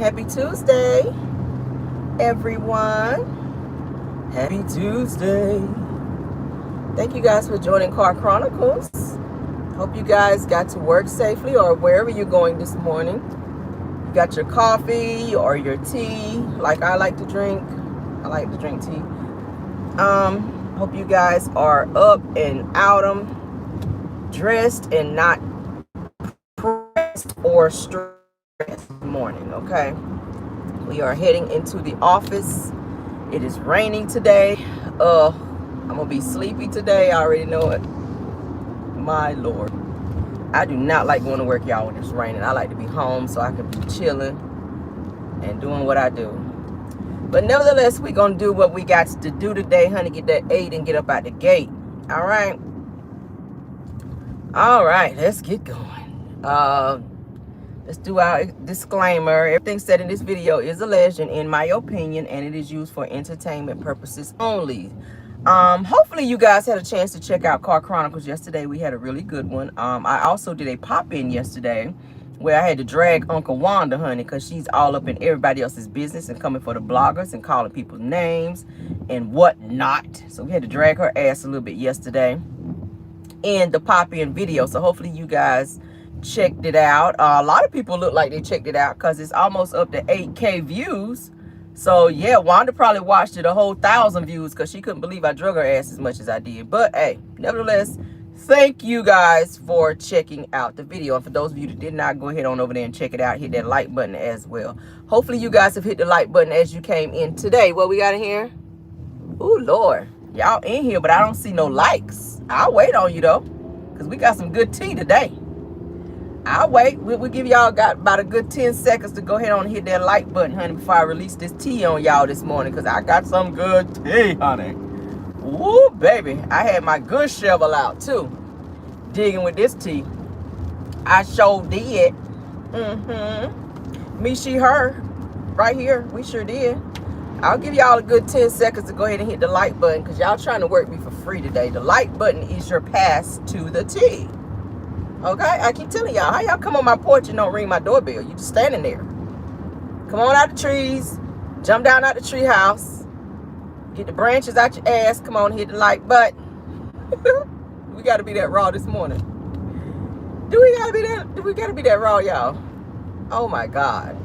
Happy Tuesday, everyone. Happy Tuesday. Thank you guys for joining Car Chronicles. Hope you guys got to work safely or wherever you're going this morning. You got your coffee or your tea, like I like to drink. I like to drink tea. Hope you guys are up and out, dressed and not pressed or stressed this morning, okay? We are heading into the office. It is raining today. I'm gonna be sleepy today. I already know it. My Lord. I do not like going to work, y'all, when it's raining. I like to be home so I can be chilling and doing what I do. But nevertheless, we're going to do what we got to do today, honey. Get that 8 and get up out the gate. All right. All right. Let's get going. Let's do our disclaimer. Everything said in this video is alleged and in my opinion, and it is used for entertainment purposes only. Hopefully you guys had a chance to check out Car Chronicles yesterday. We had a really good one. I also did a pop-in yesterday where I had to drag Uncle Wanda, honey, because she's all up in everybody else's business and coming for the bloggers and calling people's names and whatnot. So we had to drag her ass a little bit yesterday in the pop-in video. So hopefully you guys checked it out. A lot of people look like they checked it out because it's almost up to 8K views. So yeah, Wanda probably watched it a whole 1,000 views because she couldn't believe I drug her ass as much as I did. But hey, nevertheless, thank you guys for checking out the video. And for those of you that did not, go ahead on over there and check it out. Hit that like button as well. Hopefully you guys have hit the like button as you came in today. What we got in here? Oh Lord, y'all in here, but I don't see no likes. I'll wait on you though, because we got some good tea today. I'll wait. We'll give y'all got about a good 10 seconds to go ahead on and hit that like button, honey, before I release this tea on y'all this morning, because I got some good tea, honey. Woo, baby. I had my good shovel out, too, digging with this tea. I sure did. Me, she, her, right here. We sure did. I'll give y'all a good 10 seconds to go ahead and hit the like button, because y'all trying to work me for free today. The like button is your pass to the tea. Okay, I keep telling y'all, how y'all come on my porch and don't ring my doorbell? You just standing there. Come on out the trees, jump down out the tree house, get the branches out your ass. Come on, hit the like button. We got to be that raw this morning. Do we got to be that raw, y'all? Oh my God.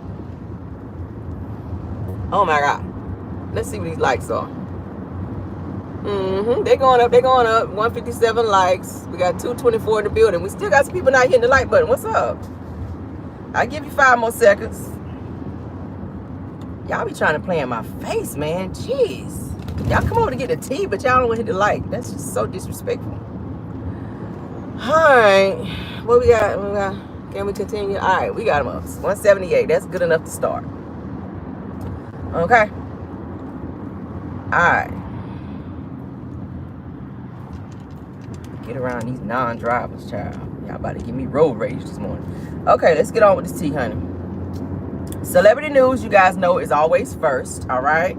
Oh my God. Let's see what these likes are. They're going up. 157 likes. We got 224 in the building. We still got some people not hitting the like button. What's up? I'll give you 5 more seconds. Y'all be trying to play in my face, man. Jeez. Y'all come over to get the tea, but y'all don't want to hit the like. That's just so disrespectful. All right. What we got? Can we continue? All right. We got them up. 178. That's good enough to start. Okay. All right. Get around these non-drivers, child. Y'all about to give me road rage this morning. Okay, let's get on with this tea, honey. Celebrity news, you guys know, is always first, all right?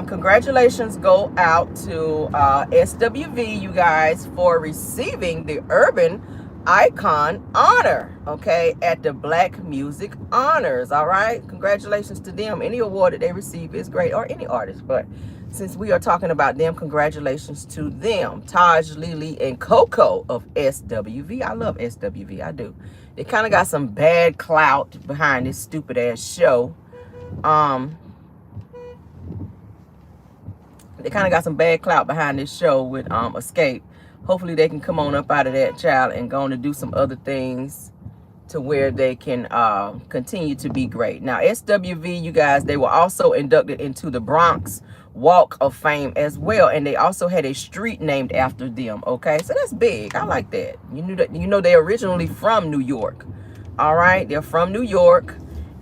Congratulations go out to SWV, you guys, for receiving the Urban Icon honor, okay, at the Black Music Honors, all right? Congratulations to them. Any award that they receive is great, or any artist, but since we are talking about them, congratulations to them. Taj, Lily, and Coco of SWV. I love SWV. I do. They kind of got some bad clout behind this stupid ass show. They kind of got some bad clout behind this show with Escape. Hopefully they can come on up out of that, child, and go on to do some other things to where they can continue to be great. Now, SWV, you guys, they were also inducted into the Bronx Walk of Fame as well, and they also had a street named after them. Okay, so that's big. I like that. You know they're originally from New York. All right, they're from New York,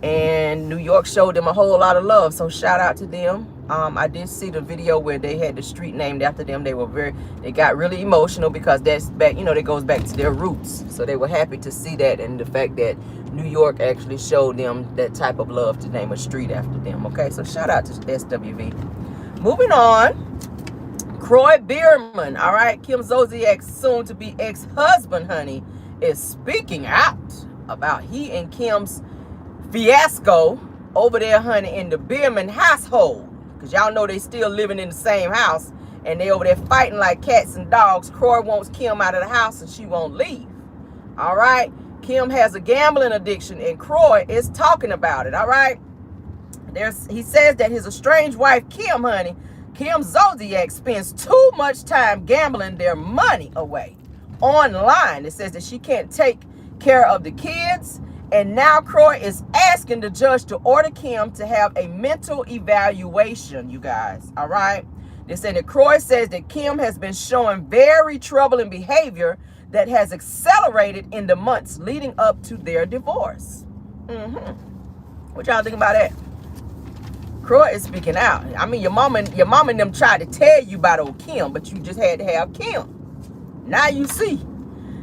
and New York showed them a whole lot of love, so shout out to them. I did see the video where they had the street named after them. They got really emotional because that's back, that goes back to their roots. So they were happy to see that, and the fact that New York actually showed them that type of love to name a street after them. Okay, so shout out to SWV. Moving on, Croy Bierman, all right, Kim Zolciak's soon-to-be ex-husband, honey, is speaking out about he and Kim's fiasco over there, honey, in the Bierman household, because y'all know they still living in the same house, and they over there fighting like cats and dogs. Kroy wants Kim out of the house, and she won't leave. All right? Kim has a gambling addiction, and Kroy is talking about it. All right? He says that his estranged wife, Kim, honey, Kim Zodiac, spends too much time gambling their money away online. It says that she can't take care of the kids. And now Kroy is asking the judge to order Kim to have a mental evaluation, you guys. All right? They said that Kroy says that Kim has been showing very troubling behavior that has accelerated in the months leading up to their divorce. What y'all think about that? Kroy is speaking out. I mean, your mama and them tried to tell you about old Kim, but you just had to have Kim. Now you see.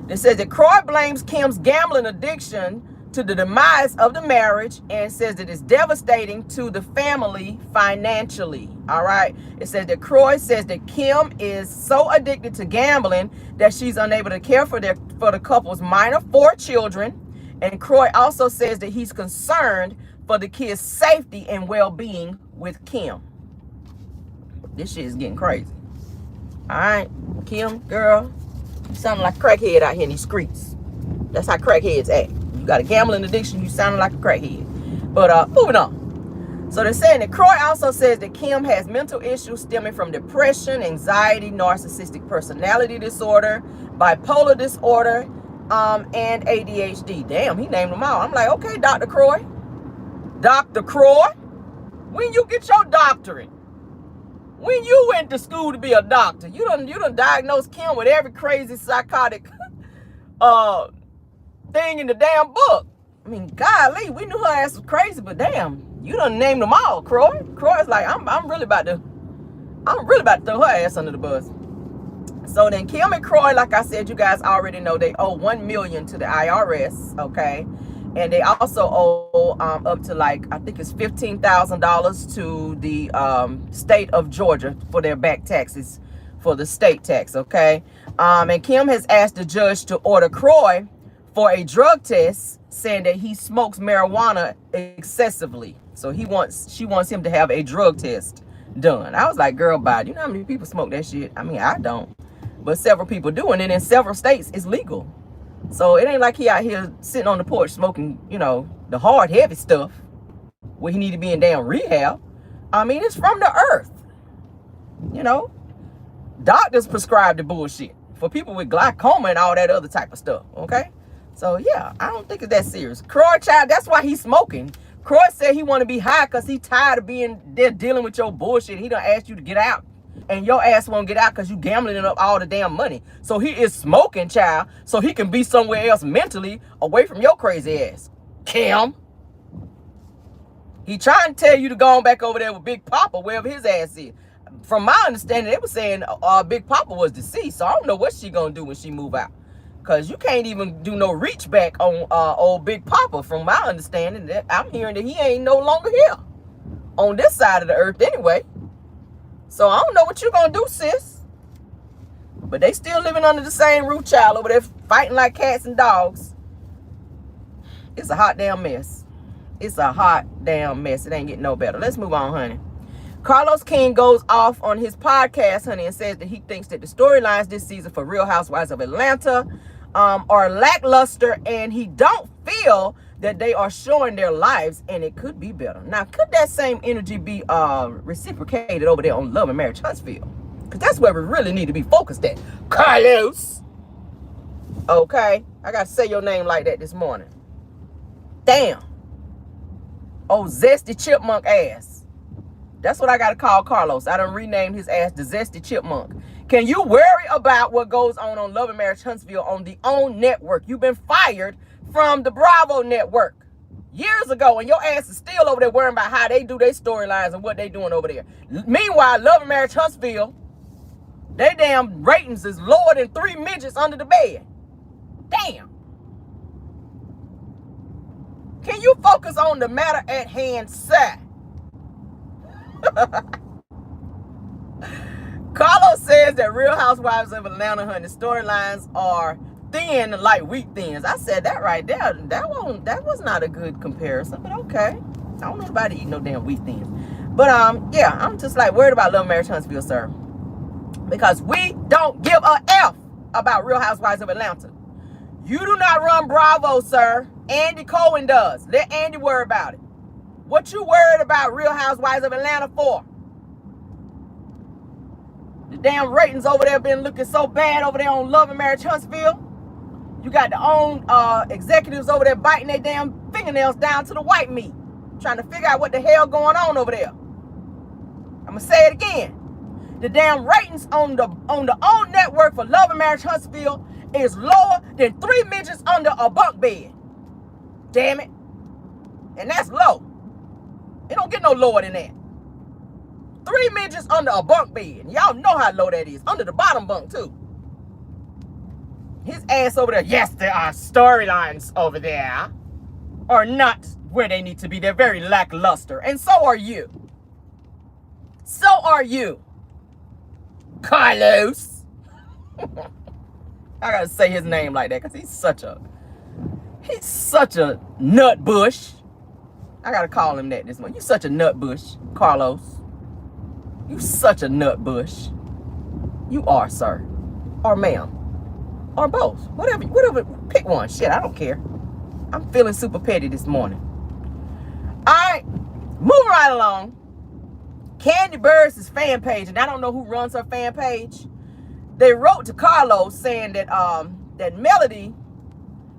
It says that Kroy blames Kim's gambling addiction to the demise of the marriage and says that it's devastating to the family financially. All right. It says that Kroy says that Kim is so addicted to gambling that she's unable to care for the couple's minor 4 children. And Kroy also says that he's concerned for the kids' safety and well-being with Kim. This shit is getting crazy. All right, Kim, girl, you sounding like a crackhead out here in these streets. That's how crackheads act. You got a gambling addiction, you sounding like a crackhead. But moving on. So they're saying that Kroy also says that Kim has mental issues stemming from depression, anxiety, narcissistic personality disorder, bipolar disorder, and ADHD. Damn, he named them all. I'm like, okay, Dr. Kroy. Dr. Kroy, when you get your doctorate, when you went to school to be a doctor, you done diagnosed Kim with every crazy psychotic thing in the damn book. I mean, golly, we knew her ass was crazy, but damn, you done named them all, Kroy. Kroy's like, I'm really about to throw her ass under the bus. So then Kim and Kroy, like I said, you guys already know they owe $1 million to the IRS, okay? And they also owe up to, like, I think it's $15,000 to the state of Georgia for their back taxes for the state tax, okay? And Kim has asked the judge to order Kroy for a drug test, saying that he smokes marijuana excessively. So she wants him to have a drug test done. I was like, girl, bye. You know how many people smoke that shit? I mean, I don't. But several people do, and then in several states, it's legal. So it ain't like he out here sitting on the porch smoking, you know, the hard, heavy stuff where he need to be in damn rehab. I mean, it's from the earth. You know, doctors prescribe the bullshit for people with glaucoma and all that other type of stuff, okay? So, yeah, I don't think it's that serious. Kroy, child, that's why he's smoking. Kroy said he want to be high because he tired of being there dealing with your bullshit. He done asked you to get out. And your ass won't get out because you gambling up all the damn money. So he is smoking, child, so he can be somewhere else mentally away from your crazy ass. Kim. He trying to tell you to go on back over there with Big Papa, wherever his ass is. From my understanding, they were saying Big Papa was deceased. So I don't know what she gonna do when she move out. Because you can't even do no reach back on old Big Papa. From my understanding, that I'm hearing that he ain't no longer here. On this side of the earth anyway. So I don't know what you gonna do, sis. But they still living under the same roof, child, over there fighting like cats and dogs. It's a hot damn mess. It's a hot damn mess. It ain't getting no better. Let's move on, honey. Carlos King goes off on his podcast, honey, and says that he thinks that the storylines this season for Real Housewives of Atlanta are lackluster, and he don't feel that they are showing their lives, and it could be better. Now, could that same energy be reciprocated over there on Love and Marriage Huntsville? Because that's where we really need to be focused at. Carlos. Okay? I got to say your name like that this morning. Damn. Oh, zesty chipmunk ass. That's what I got to call Carlos. I done renamed his ass the Zesty Chipmunk. Can you worry about what goes on Love and Marriage Huntsville on the OWN network? You've been fired from the Bravo network years ago, and your ass is still over there worrying about how they do their storylines and what they doing over there. Meanwhile, Love and Marriage Huntsville, they damn ratings is lower than 3 midgets under the bed. Damn. Can you focus on the matter at hand, sir? Carlos says that Real Housewives of Atlanta, honey, storylines are thin like wheat thins. I said that right there. That was not a good comparison, but okay. I don't know about eating no damn wheat thins. But yeah, I'm just like worried about Love Marriage Huntsville, sir. Because we don't give a F about Real Housewives of Atlanta. You do not run Bravo, sir. Andy Cohen does. Let Andy worry about it. What you worried about Real Housewives of Atlanta for? The damn ratings over there been looking so bad over there on Love and Marriage Huntsville. You got the own executives over there biting their damn fingernails down to the white meat, trying to figure out what the hell going on over there. I'm gonna say it again. The damn ratings on the own network for Love and Marriage Huntsville is lower than 3 midgets under a bunk bed. Damn it. And that's low. It don't get no lower than that. 3 midgets under a bunk bed. Y'all know how low that is. Under the bottom bunk, too. His ass over there. Yes, there are storylines over there. Are not where they need to be. They're very lackluster. And so are you. So are you. Carlos. I gotta say his name like that because he's such a nut bush. I gotta call him that this morning. You such a nut bush, Carlos. You such a nut bush. You are, sir. Or ma'am. Or both. Whatever. Pick one. Shit, I don't care. I'm feeling super petty this morning. Alright. Moving right along. Candy Burris' fan page, and I don't know who runs her fan page. They wrote to Carlos saying that that Melody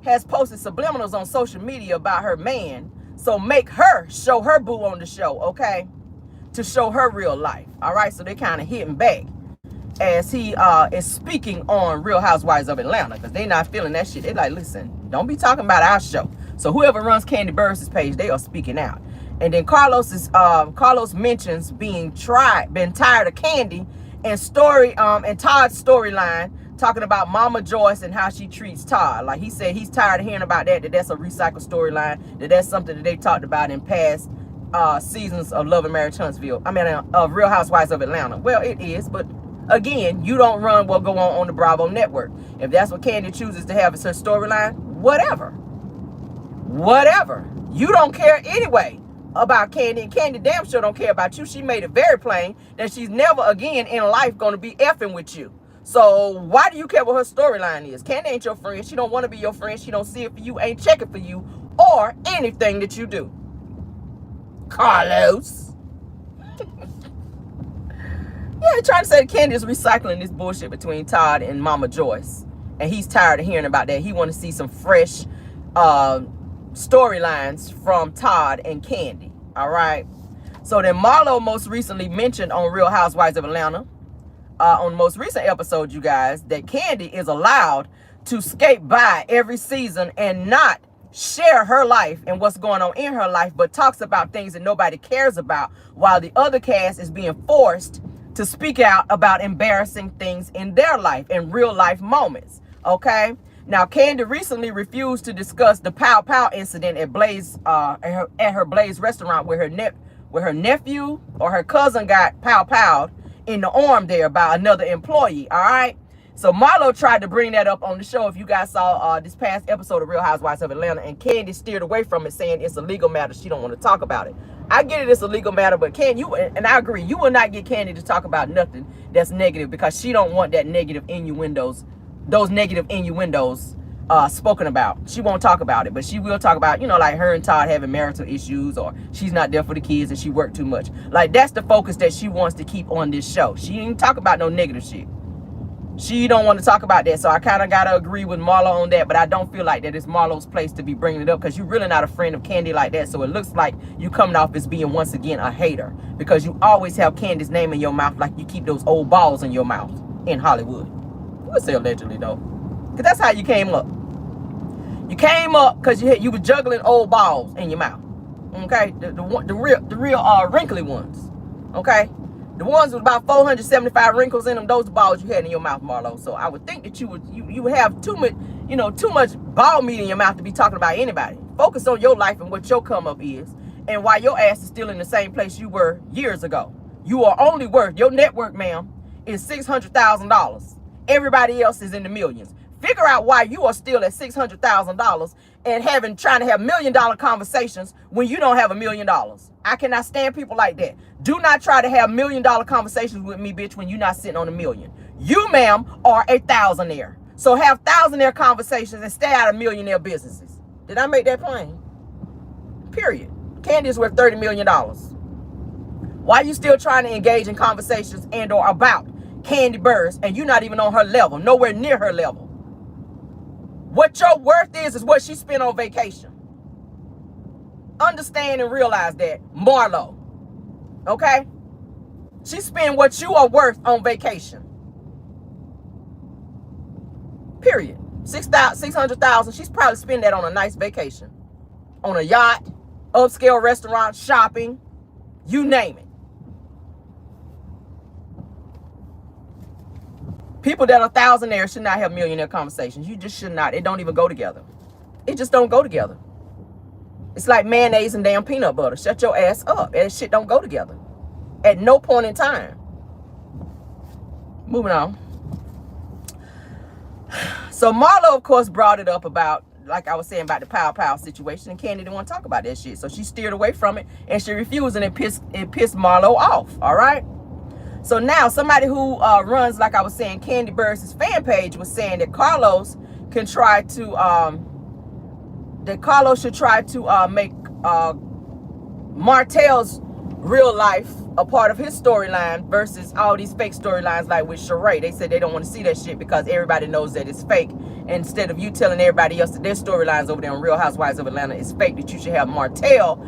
has posted subliminals on social media about her man. So make her show her boo on the show, okay? To show her real life. All right, so they kind of hitting back as he is speaking on Real Housewives of Atlanta because they not feeling that shit. They like, listen, don't be talking about our show. So whoever runs Candy Burris' page, they are speaking out. And then Carlos mentions been tired of Candy and and Todd's storyline, talking about Mama Joyce and how she treats Todd. Like he said, he's tired of hearing about that's a recycled storyline, that's something that they talked about in past seasons of Love and Marriage Huntsville. Of Real Housewives of Atlanta. Well, it is, but again, you don't run what go on the Bravo network. If that's what Candy chooses to have as her storyline, whatever. You don't care anyway about Candy, and Candy damn sure don't care about you. She made it very plain that she's never again in life going to be effing with you. So why do you care what her storyline is? Candy ain't your friend. She don't want to be your friend. She don't see it for you, ain't checking for you, or anything that you do. Carlos. Yeah, trying to say that Candy is recycling this bullshit between Todd and Mama Joyce. And he's tired of hearing about that. He want to see some fresh storylines from Todd and Candy. All right. So then Marlo most recently mentioned on Real Housewives of Atlanta, on the most recent episode, you guys, that Candy is allowed to skate by every season and not share her life and what's going on in her life, but talks about things that nobody cares about, while the other cast is being forced to speak out about embarrassing things in their life and real life moments. Okay. Now, Candy recently refused to discuss the pow pow incident at Blaze, at her Blaze restaurant, where her nephew or her cousin got pow powed in the arm there by another employee. All right. So Marlo tried to bring that up on the show. If you guys saw this past episode of Real Housewives of Atlanta, and Candy steered away from it, saying it's a legal matter. She don't want to talk about it. I get it, it's a legal matter, but and I agree, you will not get Candy to talk about nothing that's negative, because she don't want that negative innuendos. Those negative innuendos spoken about. She won't talk about it, but she will talk about, like her and Todd having marital issues, or she's not there for the kids and she worked too much. Like, that's the focus that she wants to keep on this show. She ain't talk about no negative shit. She don't want to talk about that. So I kind of got to agree with Marlo on that, but I don't feel like that it's Marlo's place to be bringing it up, because you're really not a friend of Candy like that. So it looks like you coming off as being, once again, a hater, because you always have Candy's name in your mouth, like you keep those old balls in your mouth in Hollywood. We'll say allegedly, though, because that's how you came up. You came up because you were juggling old balls in your mouth. Okay, the real wrinkly ones. Okay, the ones with about 475 wrinkles in them. Those balls you had in your mouth, Marlo. So I would think that you would have too much ball meat in your mouth to be talking about anybody. Focus on your life and what your come up is, and why your ass is still in the same place you were years ago. You are only worth, your net worth, ma'am, is $600,000. Everybody else is in the millions. Figure out why you are still at $600,000 and trying to have $1 million conversations when you don't have $1 million. I cannot stand people like that. Do not try to have $1 million conversations with me, bitch, when you're not sitting on $1 million. You, ma'am, are a thousandaire. So have thousandaire conversations and stay out of millionaire businesses. Did I make that plain? Period. Candy is worth $30 million. Why are you still trying to engage in conversations and or about Kandi Burruss and you're not even on her level, nowhere near her level? What your worth is what she spent on vacation. Understand and realize that, Marlo. Okay? She spent what you are worth on vacation. Period. $600,000. She's probably spending that on a nice vacation. On a yacht, upscale restaurant, shopping, you name it. People that are thousandaires should not have millionaire conversations. You just should not. It don't even go together. It just don't go together. It's like mayonnaise and damn peanut butter. Shut your ass up. That shit don't go together. At no point in time. Moving on. So Marlo, of course, brought it up about, like I was saying, about the pow situation, and Kandi didn't want to talk about that shit. So she steered away from it, and she refused, and it pissed Marlo off. All right? So now somebody who runs, like I was saying, Kandi Burruss' fan page was saying that Carlos should try to make Martell's real life a part of his storyline versus all these fake storylines like with Sheree. They said they don't want to see that shit because everybody knows that it's fake. Instead of you telling everybody else that their storylines over there on Real Housewives of Atlanta is fake, that you should have Martell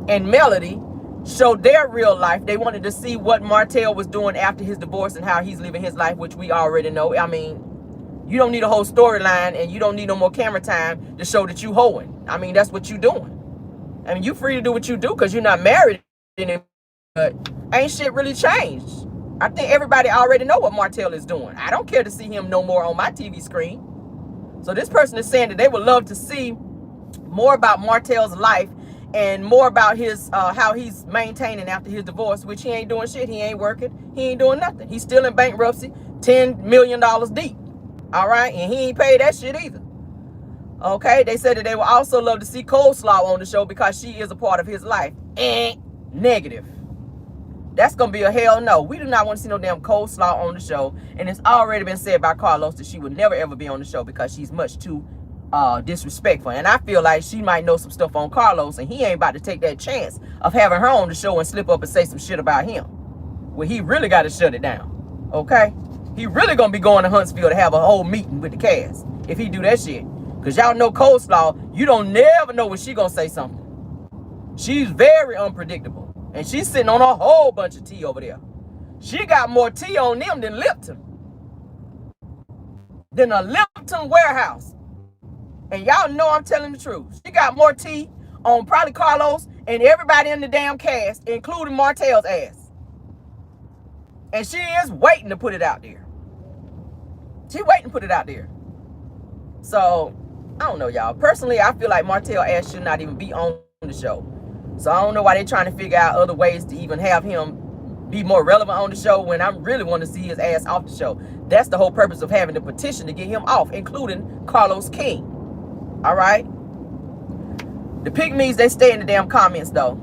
and Melody show their real life. They wanted to see what Martell was doing after his divorce and how he's living his life, which we already know. I mean, you don't need a whole storyline and you don't need no more camera time to show that you hoeing. I mean, that's what you doing. I mean, you free to do what you do because you're not married anymore, but ain't shit really changed. I think everybody already know what Martell is doing. I don't care to see him no more on my TV screen. So this person is saying that they would love to see more about Martell's life and more about his how he's maintaining after his divorce, which he ain't doing shit. He ain't working. He ain't doing nothing. He's still in bankruptcy, $10 million deep. All right, and he ain't paid that shit either. Okay, they said that they would also love to see Coleslaw on the show because she is a part of his life. Negative. That's gonna be a hell no. We do not want to see no damn Coleslaw on the show, and it's already been said by Carlos that she would never ever be on the show because she's much too disrespectful. And I feel like she might know some stuff on Carlos, and he ain't about to take that chance of having her on the show and slip up and say some shit about him. Well, he really got to shut it down. Okay? He really gonna be going to Huntsville to have a whole meeting with the cast if he do that shit. Because y'all know Coleslaw, you don't never know when she gonna say something. She's very unpredictable. And she's sitting on a whole bunch of tea over there. She got more tea on them than Lipton. Than a Lipton warehouse. And y'all know I'm telling the truth. She got more tea on probably Carlos and everybody in the damn cast, including Martell's ass. And she is waiting to put it out there. She waiting to put it out there. So, I don't know, y'all. Personally, I feel like Martell ass should not even be on the show. So I don't know why they're trying to figure out other ways to even have him be more relevant on the show when I really want to see his ass off the show. That's the whole purpose of having the petition, to get him off, including Carlos King. All right? The pygmies, they stay in the damn comments, though.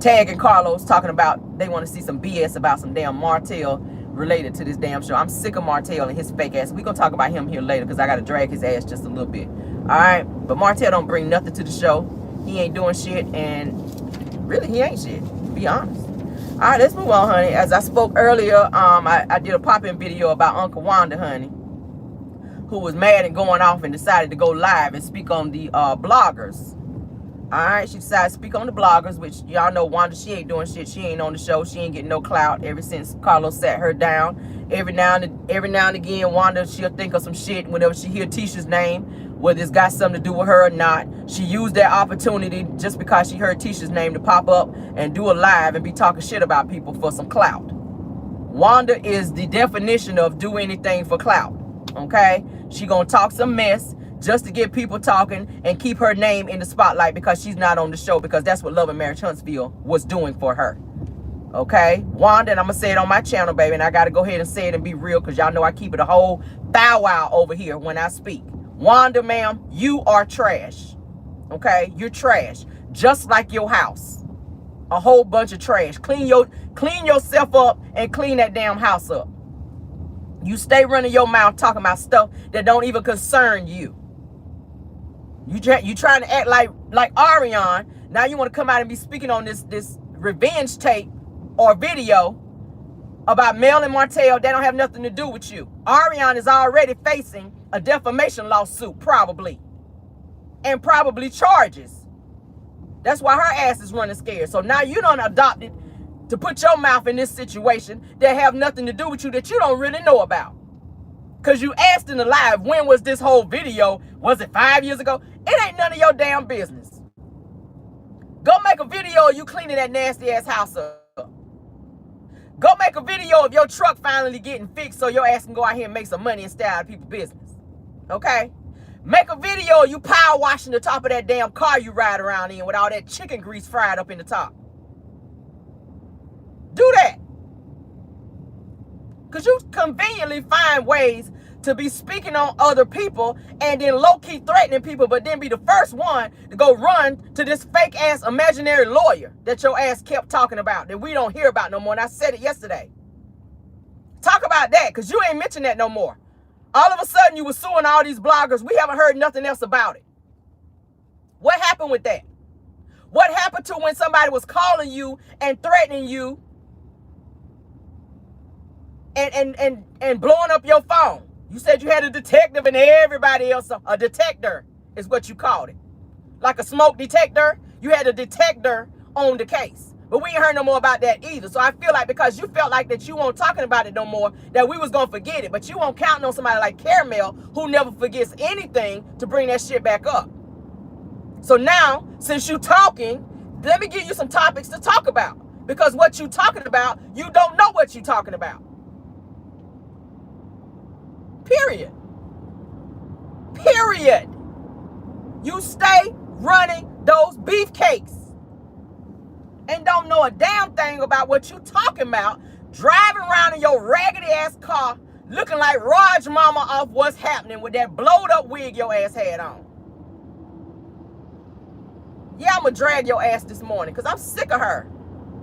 Tagging Carlos, talking about they want to see some BS about some damn Martell related to this damn show. I'm sick of Martell and his fake ass. We're going to talk about him here later because I got to drag his ass just a little bit. All right? But Martell don't bring nothing to the show. He ain't doing shit, and really, he ain't shit, to be honest. All right, let's move on, honey. As I spoke earlier, I did a pop-in video about Uncle Wanda, honey, who was mad and going off and decided to go live and speak on the bloggers. All right, she decided to speak on the bloggers, which y'all know Wanda, she ain't doing shit. She ain't on the show. She ain't getting no clout ever since Carlos sat her down. Every now and again, Wanda, she'll think of some shit whenever she hear Tisha's name, whether it's got something to do with her or not. She used that opportunity just because she heard Tisha's name to pop up and do a live and be talking shit about people for some clout. Wanda is the definition of do anything for clout, okay? She gonna talk some mess just to get people talking and keep her name in the spotlight because she's not on the show, because that's what Love and Marriage Huntsville was doing for her. Okay, Wanda, and I'm gonna say it on my channel, baby, and I gotta go ahead and say it and be real because y'all know I keep it a whole bow wow over here when I speak. Wanda, ma'am, you are trash. Okay? You're trash. Just like your house. A whole bunch of trash. Clean yourself up and clean that damn house up. You stay running your mouth talking about stuff that don't even concern you. You trying to act like Ariane. Now you want to come out and be speaking on this revenge tape or video about Mel and Martell. That don't have nothing to do with you. Ariane is already facing a defamation lawsuit, probably. And probably charges. That's why her ass is running scared. So now you done adopted to put your mouth in this situation that have nothing to do with you, that you don't really know about. Because you asked in the live, when was this whole video? Was it 5 years ago? It ain't none of your damn business. Go make a video of you cleaning that nasty ass house up. Go make a video of your truck finally getting fixed so your ass can go out here and make some money and stay out of people's business. Okay? Make a video of you power washing the top of that damn car you ride around in with all that chicken grease fried up in the top. Do that. Because you conveniently find ways to be speaking on other people and then low-key threatening people, but then be the first one to go run to this fake-ass imaginary lawyer that your ass kept talking about, that we don't hear about no more. And I said it yesterday. Talk about that, because you ain't mentioned that no more. All of a sudden, you were suing all these bloggers. We haven't heard nothing else about it. What happened with that? What happened to when somebody was calling you and threatening you and blowing up your phone? You said you had a detective and everybody else. A detector is what you called it. Like a smoke detector. You had a detector on the case. But we ain't heard no more about that either. So I feel like because you felt like that you weren't talking about it no more, that we was going to forget it. But you won't count on somebody like Caramel, who never forgets anything, to bring that shit back up. So now, since you talking, let me give you some topics to talk about. Because what you talking about, you don't know what you talking about. Period. Period. You stay running those beefcakes and don't know a damn thing about what you talking about, driving around in your raggedy ass car looking like Raj Mama off What's Happening with that blowed up wig your ass had on. Yeah, I'm gonna drag your ass this morning because I'm sick of her.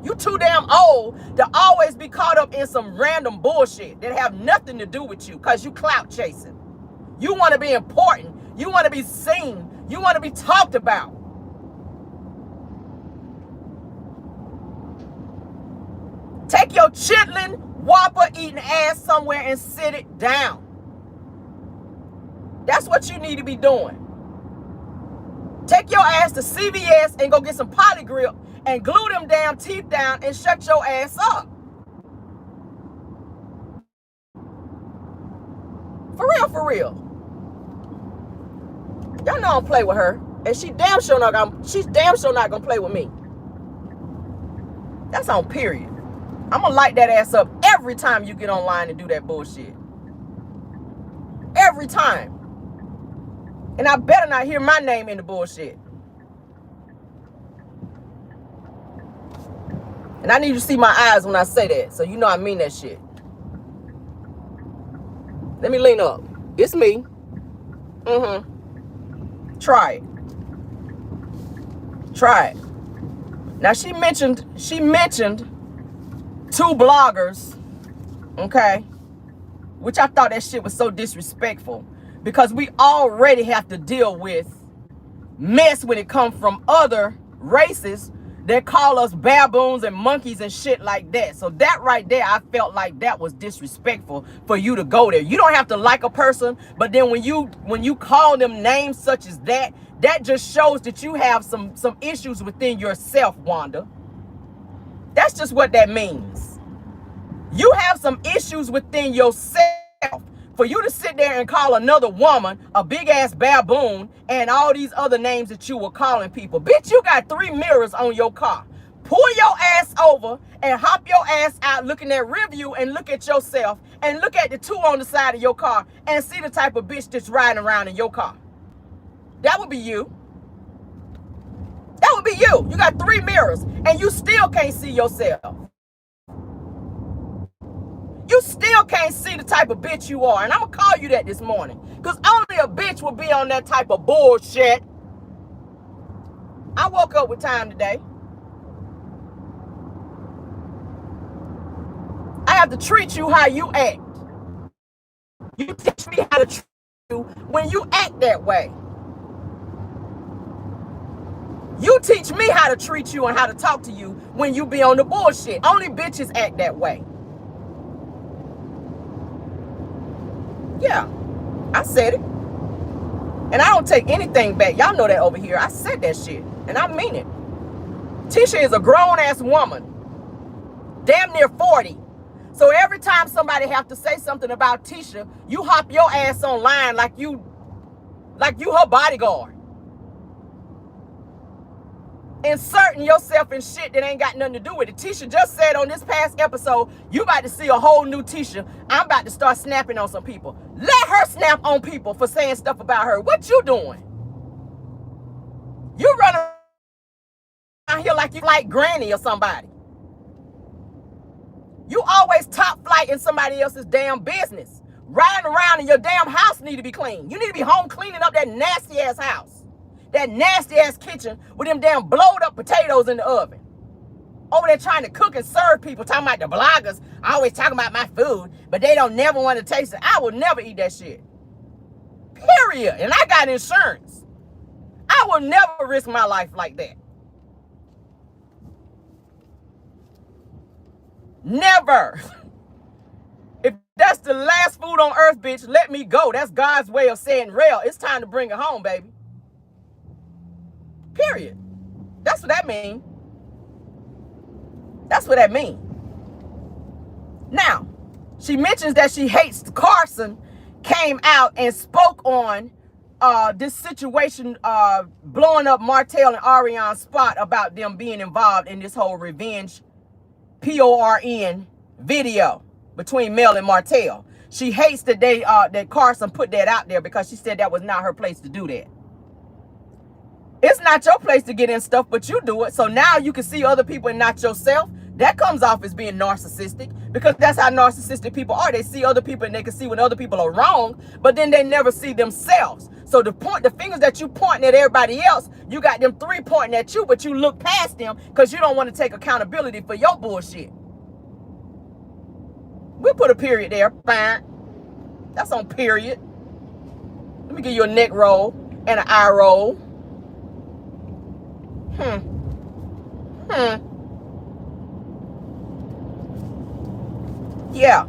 You too damn old to always be caught up in some random bullshit that have nothing to do with you because you clout chasing. You want to be important. You want to be seen. You want to be talked about. Take your chitlin, whopper eating ass somewhere and sit it down. That's what you need to be doing. Take your ass to CVS and go get some poly grip and glue them damn teeth down and shut your ass up. For real, for real. Y'all know I don't play with her. And she's damn sure not gonna play with me. That's on period. I'm gonna light that ass up every time you get online and do that bullshit. Every time. And I better not hear my name in the bullshit. And I need you to see my eyes when I say that, so you know I mean that shit. Let me lean up. It's me. Try it. Try it. Now she mentioned 2 bloggers, okay, which I thought that shit was so disrespectful because we already have to deal with mess when it comes from other races that call us baboons and monkeys and shit like that. So that right there, I felt like that was disrespectful for you to go there. You don't have to like a person, but then when you call them names such as that, that just shows that you have some issues within yourself, Wanda. That's just what that means. You have some issues within yourself. For you to sit there and call another woman a big ass baboon and all these other names that you were calling people. Bitch, you got 3 mirrors on your car. Pull your ass over and hop your ass out, look in that rear view and look at yourself and look at the 2 on the side of your car and see the type of bitch that's riding around in your car. That would be you. That would be you. You got 3 mirrors and you still can't see yourself. You still can't see the type of bitch you are. And I'm going to call you that this morning. Because only a bitch will be on that type of bullshit. I woke up with time today. I have to treat you how you act. You teach me how to treat you when you act that way. You teach me how to treat you and how to talk to you when you be on the bullshit. Only bitches act that way. Yeah, I said it. And I don't take anything back. Y'all know that over here. I said that shit. And I mean it. Tisha is a grown-ass woman. Damn near 40. So every time somebody have to say something about Tisha, you hop your ass online like you her bodyguard. Inserting yourself in shit that ain't got nothing to do with it. Tisha just said on this past episode, you about to see a whole new Tisha. I'm about to start snapping on some people. Let her snap on people for saying stuff about her. What you doing? You run around here like you like Granny or somebody. You always top flight in somebody else's damn business. Riding around and your damn house need to be clean. You need to be home cleaning up that nasty ass house. That nasty ass kitchen with them damn blowed up potatoes in the oven. Over there trying to cook and serve people, talking about the bloggers always talking about my food, but they don't never want to taste it. I will never eat that shit. Period. And I got insurance. I will never risk my life like that. Never. If that's the last food on earth, bitch, let me go. That's God's way of saying, Rell, it's time to bring it home, baby. Period. That's what that means. That's what that means. Now, she mentions that she hates Carson came out and spoke on this situation blowing up Martell and Ariana's spot about them being involved in this whole revenge PORN video between Mel and Martell. She hates that that Carson put that out there because she said that was not her place to do that. It's not your place to get in stuff, but you do it. So now you can see other people and not yourself. That comes off as being narcissistic because that's how narcissistic people are. They see other people and they can see when other people are wrong, but then they never see themselves. So the fingers that you pointing at everybody else, you got them 3 pointing at you, but you look past them because you don't want to take accountability for your bullshit. We'll put a period there. Fine. That's on period. Let me give you a neck roll and an eye roll. Yeah.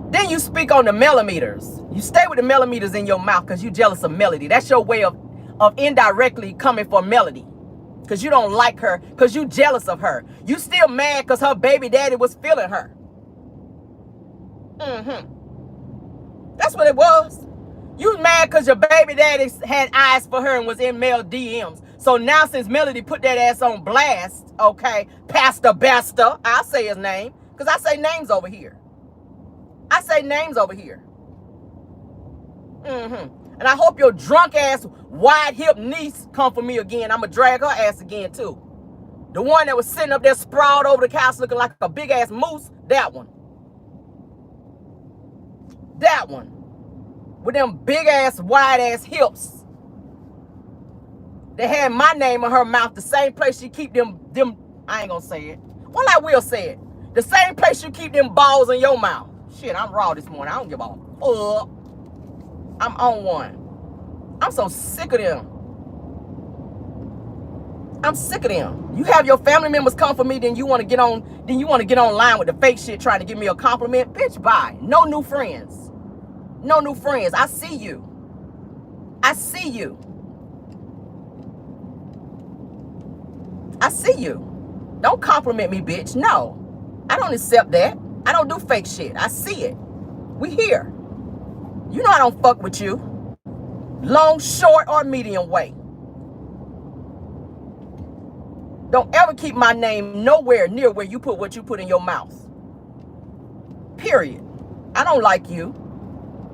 Then you speak on the millimeters. You stay with the millimeters in your mouth because you're jealous of Melody. That's your way of indirectly coming for Melody. Because you don't like her, because you jealous of her. You still mad because her baby daddy was feeling her. That's what it was. You mad because your baby daddy had eyes for her and was in Mel DMs. So now since Melody put that ass on blast, okay, Pastor Bester, I'll say his name, because I say names over here. I say names over here. And I hope your drunk ass, wide hip niece come for me again. I'm going to drag her ass again too. The one that was sitting up there sprawled over the couch looking like a big ass moose, that one. That one. With them big ass, wide ass hips. They had my name in her mouth, the same place she keep them, I ain't gonna say it. Well, I will say it. The same place you keep them balls in your mouth. Shit, I'm raw this morning. I don't give a fuck. I'm on one. I'm so sick of them. I'm sick of them. You have your family members come for me, then you want to get online with the fake shit trying to give me a compliment. Bitch, bye. No new friends. No new friends. I see you. I see you. I see you. Don't compliment me, bitch. No. I don't accept that. I don't do fake shit. I see it. We here. You know I don't fuck with you. Long, short, or medium weight. Don't ever keep my name nowhere near where you put what you put in your mouth. Period. I don't like you.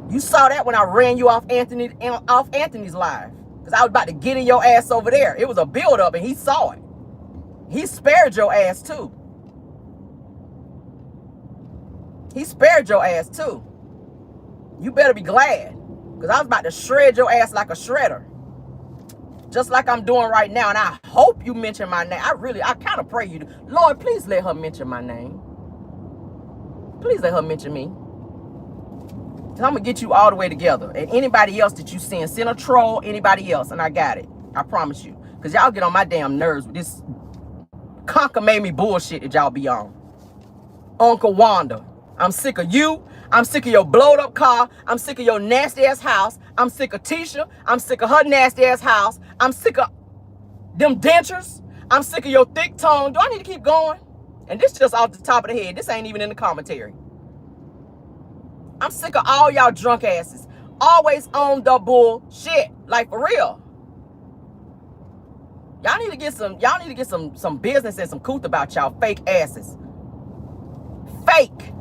You saw that when I ran you off Anthony's live. Because I was about to get in your ass over there. It was a build-up and he saw it. He spared your ass too. He spared your ass too. You better be glad. Because I was about to shred your ass like a shredder. Just like I'm doing right now. And I hope you mention my name. I kind of pray you do. Lord, please let her mention my name. Please let her mention me. Because I'm going to get you all the way together. And anybody else that you send a troll, anybody else. And I got it. I promise you. Because y'all get on my damn nerves with this conquer made me bullshit that y'all be on. Uncle Wanda. I'm sick of you. I'm sick of your blowed up car. I'm sick of your nasty ass house. I'm sick of Tisha. I'm sick of her nasty ass house. I'm sick of them dentures. I'm sick of your thick tongue. Do I need to keep going? And this just off the top of the head. This ain't even in the commentary. I'm sick of all y'all drunk asses. Always on the bullshit. Like for real. Y'all need to get some business and some couth about y'all fake asses. Fake.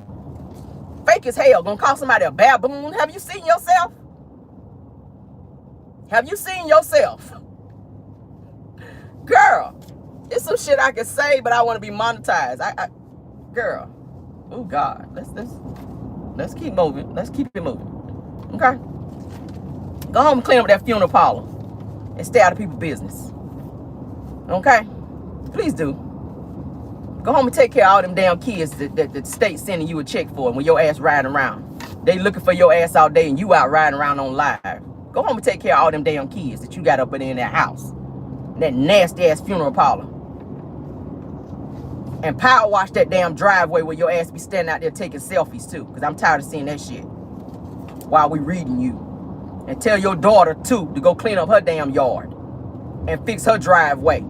Fake as hell. Gonna call somebody a baboon. Have you seen yourself? Have you seen yourself? Girl, it's some shit I can say, but I want to be monetized. Girl. Oh God. Let's keep moving. Let's keep it moving. Okay? Go home and clean up that funeral parlor and stay out of people's business. Okay? Please do. Go home and take care of all them damn kids that the state's sending you a check for when your ass riding around. They looking for your ass all day and you out riding around on live. Go home and take care of all them damn kids that you got up in that house. That nasty ass funeral parlor. And power wash that damn driveway where your ass be standing out there taking selfies too. Because I'm tired of seeing that shit. While we reading you. And tell your daughter too to go clean up her damn yard. And fix her driveway.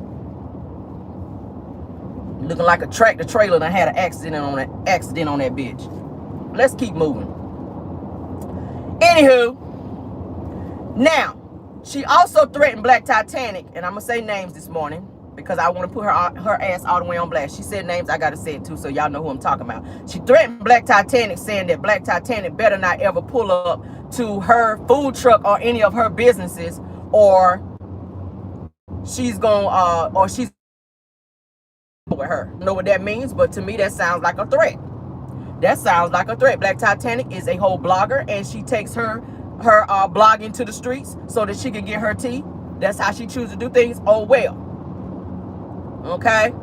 Looking like a tractor trailer that had an accident on that bitch. Let's keep moving. Anywho, now she also threatened Black Titanic, and I'm gonna say names this morning because I want to put her ass all the way on blast. She said names, I gotta say it too, so y'all know who I'm talking about. She threatened Black Titanic, saying that Black Titanic better not ever pull up to her food truck or any of her businesses, or she's gonna with her. Know what that means, but to me that sounds like a threat. That sounds like a threat. Black Titanic is a whole blogger, and she takes her blogging to the streets so that she can get her tea. That's how she chooses to do things. Oh well. Okay.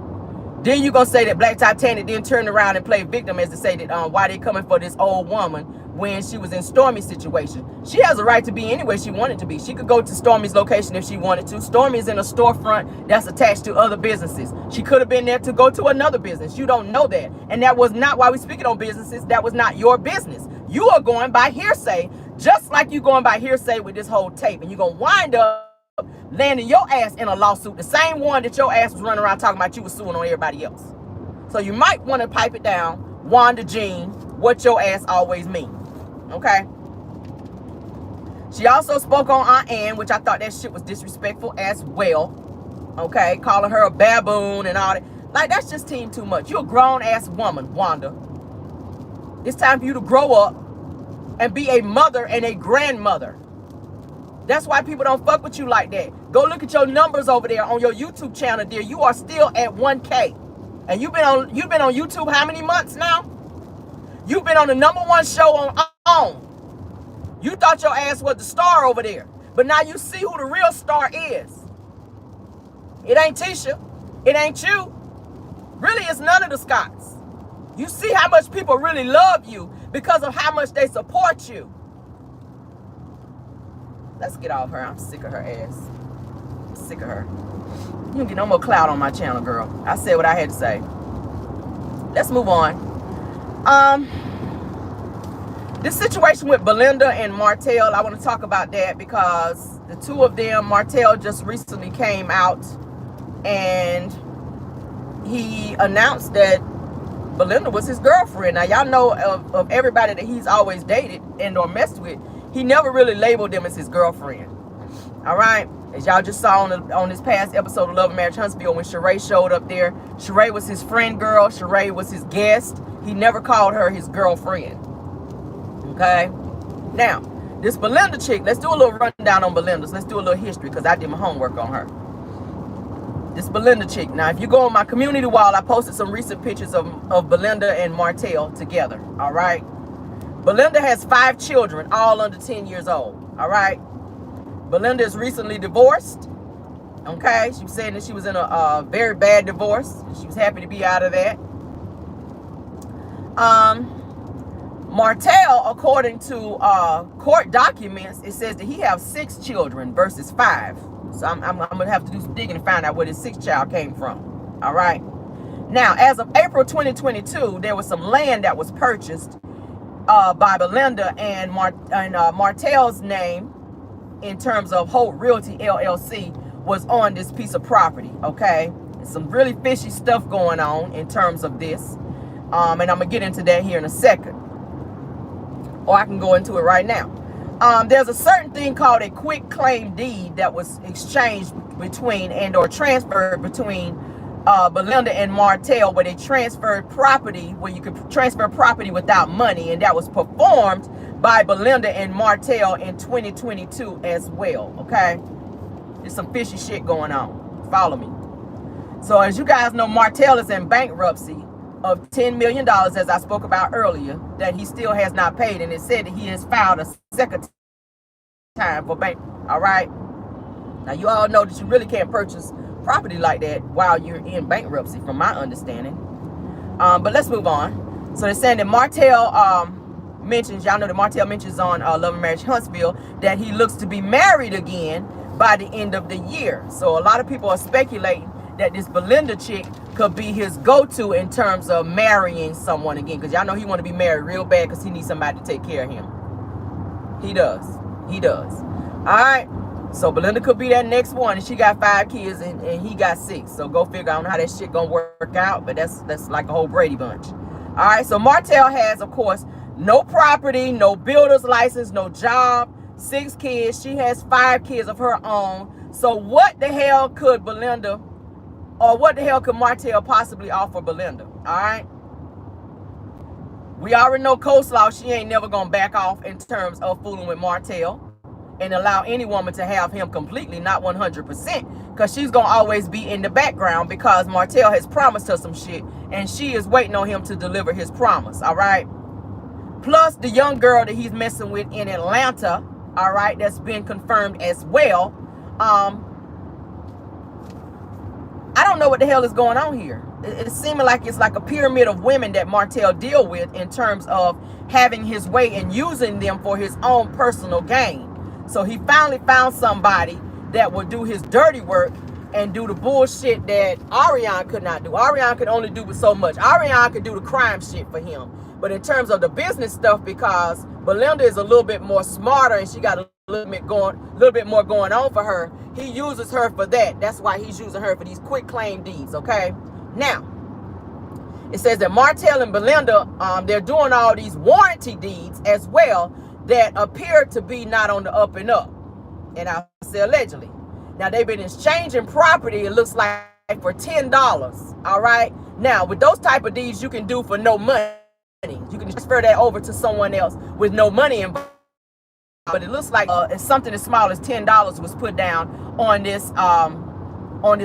Then you gonna say that Black Titanic then turned around and played victim as to say that why they coming for this old woman when she was in Stormy's situation. She has a right to be anywhere she wanted to be. She could go to Stormy's location if she wanted to. Stormy's in a storefront that's attached to other businesses. She could have been there to go to another business. You don't know that. And that was not why we speaking on businesses. That was not your business. You are going by hearsay, just like you going by hearsay with this whole tape. And you're going to wind up landing your ass in a lawsuit, the same one that your ass was running around talking about you was suing on everybody else. So you might want to pipe it down, Wanda Jean, what your ass always mean. Okay? She also spoke on Aunt Ann, which I thought that shit was disrespectful as well. Okay? Calling her a baboon and all that. Like, that's just team too much. You're a grown-ass woman, Wanda. It's time for you to grow up and be a mother and a grandmother. That's why people don't fuck with you like that. Go look at your numbers over there on your YouTube channel, dear. You are still at 1K. And you've been on YouTube how many months now? You've been on the #1 show on OWN. You thought your ass was the star over there. But now you see who the real star is. It ain't Tisha. It ain't you. Really, it's none of the Scotts. You see how much people really love you because of how much they support you. Let's get off her. I'm sick of her ass. I'm sick of her. You don't get no more clout on my channel, girl. I said what I had to say. Let's move on. This situation with Belinda and Martell, I want to talk about that because the two of them, Martell just recently came out and he announced that Belinda was his girlfriend. Now, y'all know of everybody that he's always dated and or messed with, he never really labeled them as his girlfriend. All right? As y'all just saw on this past episode of Love and Marriage Huntsville when Sheree showed up there, Sheree was his friend girl. Sheree was his guest. He never called her his girlfriend. Okay? Now, this Belinda chick, let's do a little rundown on Belinda's. Let's do a little history because I did my homework on her. This Belinda chick. Now, if you go on my community wall, I posted some recent pictures of Belinda and Martell together. All right. Belinda has 5 children, all under 10 years old. All right. Belinda is recently divorced. Okay. She was saying that she was in a very bad divorce. She was happy to be out of that. Martell, according to court documents, it says that he has 6 children versus 5. So I'm gonna have to do some digging and find out where this 6th child came from. All right. Now, as of April 2022, there was some land that was purchased by Belinda and Martell's name in terms of Hope Realty LLC was on this piece of property. Okay. There's some really fishy stuff going on in terms of this. And I'm gonna get into that here in a second. Or I can go into it right now. There's a certain thing called a quick claim deed that was exchanged between and or transferred between Belinda and Martell, where they transferred property, where you could transfer property without money, and that was performed by Belinda and Martell in 2022 as well. Okay, there's some fishy shit going on. Follow me. So as you guys know, Martell is in bankruptcy of $10 million, as I spoke about earlier, that he still has not paid, and it said that he has filed a second time for bank. All right. Now you all know that you really can't purchase property like that while you're in bankruptcy, from my understanding. But let's move on. So they're saying that Martell mentions, y'all know that Martell mentions on Love and Marriage Huntsville that he looks to be married again by the end of the year. So a lot of people are speculating that this Belinda chick could be his go-to in terms of marrying someone again, because y'all know he want to be married real bad because he needs somebody to take care of him. He does. He does. All right. So Belinda could be that next one, and she got 5 kids and he got 6. So go figure. I don't know how that shit gonna work out, but that's like a whole Brady bunch. All right. So Martell has, of course, no property, no builder's license, no job, 6 kids. She has 5 kids of her own. So what the hell could Belinda, or what the hell could Martell possibly offer Belinda? All right. We already know Coleslaw, she ain't never gonna back off in terms of fooling with Martell and allow any woman to have him completely, not 100%, because she's gonna always be in the background because Martell has promised her some shit and she is waiting on him to deliver his promise. All right. Plus the young girl that he's messing with in Atlanta, all right, that's been confirmed as well. I don't know what the hell is going on here. It's seeming like it's like a pyramid of women that Martell deal with in terms of having his way and using them for his own personal gain. So he finally found somebody that would do his dirty work and do the bullshit that Ariane could not do. Ariane could only do so much. Ariane could do the crime shit for him. But in terms of the business stuff, because Belinda is a little bit more smarter and she got a little bit more going on for her, he uses her for that. That's why he's using her for these quick claim deeds. Okay. Now, it says that Martell and Belinda, they're doing all these warranty deeds as well that appear to be not on the up and up. And I say allegedly. Now, they've been exchanging property, it looks like, for $10. All right. Now, with those type of deeds, you can do for no money. You can transfer that over to someone else with no money involved. But it looks like it's something as small as $10 was put down on this